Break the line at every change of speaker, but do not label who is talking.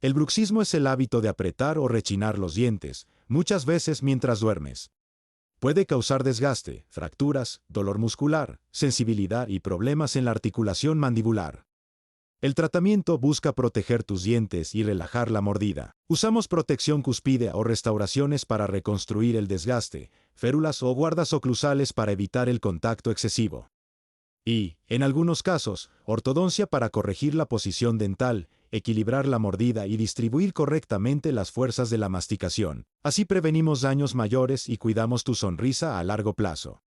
El bruxismo es el hábito de apretar o rechinar los dientes, muchas veces mientras duermes. Puede causar desgaste, fracturas, dolor muscular, sensibilidad y problemas en la articulación mandibular. El tratamiento busca proteger tus dientes y relajar la mordida. Usamos protección cúspide o restauraciones para reconstruir el desgaste, férulas o guardas oclusales para evitar el contacto excesivo. Y, en algunos casos, ortodoncia para corregir la posición dental, equilibrar la mordida y distribuir correctamente las fuerzas de la masticación. Así prevenimos daños mayores y cuidamos tu sonrisa a largo plazo.